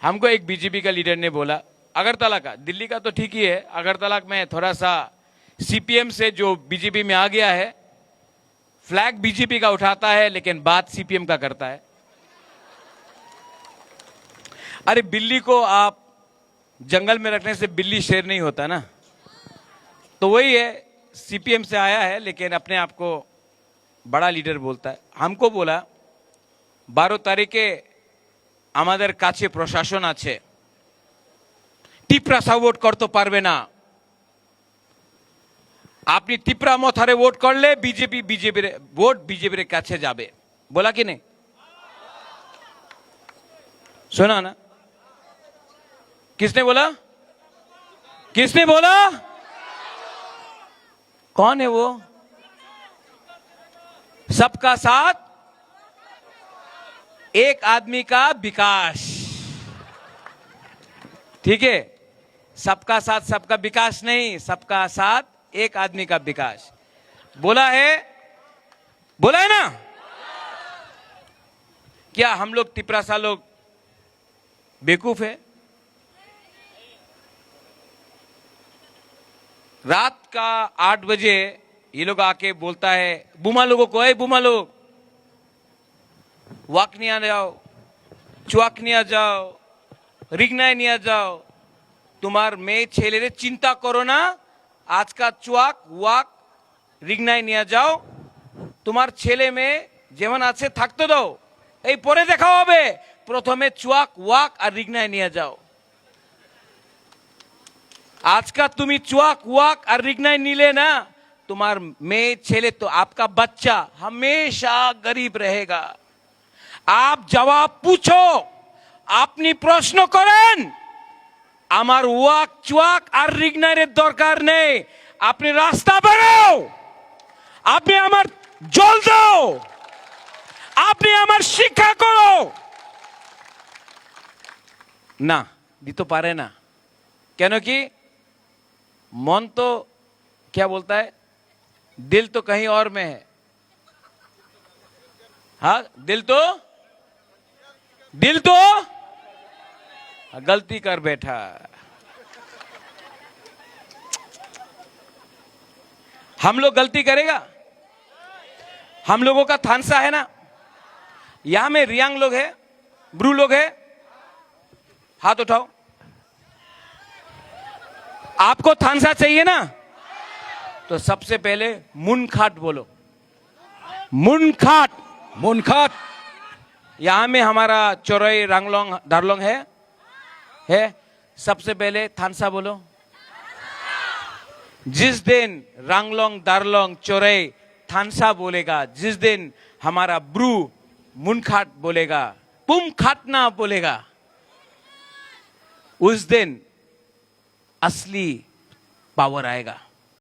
हमको एक बीजेपी का लीडर ने बोला, अगरतला का, दिल्ली का तो ठीक ही है, अगरतला में थोड़ा सा सीपीएम से जो बीजेपी में आ गया है, फ्लैग बीजेपी का उठाता है लेकिन बात सीपीएम का करता है। अरे बिल्ली को आप जंगल में रखने से बिल्ली शेर नहीं होता ना, तो वही है, सीपीएम से आया है लेकिन अपने आप को बड़ा लीडर बोलता है। हमको बोला 12 तारीखे আমাদের কাছে প্রশাসন আছে, টিপরা ভোট করতে পারবে না, আপনি টিপরা মথারে ভোট করলে বিজেপির ভোট বিজেপির কাছে যাবে। बोला कि नहीं? सुना ना? किसने बोला? किसने बोला? कौन है वो? सबका साथ एक आदमी का विकास, ठीक है? सबका साथ सबका विकास नहीं, सबका साथ एक आदमी का विकास बोला है ना? क्या हम लोग टिपरासा लोग बेवकूफ है? रात का 8 बजे ये लोग आके बोलता है बुमा लोगों को, बुमा लोग वाक नहीं आ जाओ, चुआक नहीं आ जाओ, रिगनाय नहीं आ जाओ, तुम्हार मेये छेलेरे चिंता करो ना, आज का चुआक वाक रिगनाय नहीं आ जाओ, तुम्हार छेले में जेमन आछे थाकते दाओ, এই পরে দেখা হবে, প্রথমে চুয়াক ওয়াক আর রিগনায় নিয়ে যাও। আজকা তুমি চুয়াক ওয়াক আর রিগনায় নিলে না, তোমার মেয়ে ছেলে তো आपका बच्चा हमेशा गरीब रहेगा। आप जवाब पूछो, আপনি প্রশ্ন করেন, আমার ওয়াক চুয়াক আর রিগনায়ের দরকার নেই, আপনি রাস্তা বানাও, আপনি আমার জল দাও, আপনি আমার শিক্ষা করো না, দিতে পারে না। কেন কি? मन तो क्या बोलता है, दिल तो कहीं और में है। हाँ, दिल तो गलती कर बैठा। हम लोग गलती करेगा? हम लोगों का थानसा है ना, यहां में रियांग लोग है, ब्रू लोग है, हाथ उठाओ। आपको थानसा चाहिए ना, तो सबसे पहले मुनखाट बोलो, मुनखाट। मुनखाट यहां में हमारा चोरई रांगलोंग दारलोंग है, सबसे पहले थानसा बोलो। जिस दिन रांगलोंग दारलोंग चोरई थानसा बोलेगा, जिस दिन हमारा ब्रू मुनखाट बोलेगा, पुम खाटना बोलेगा, उस दिन असली पावर आएगा।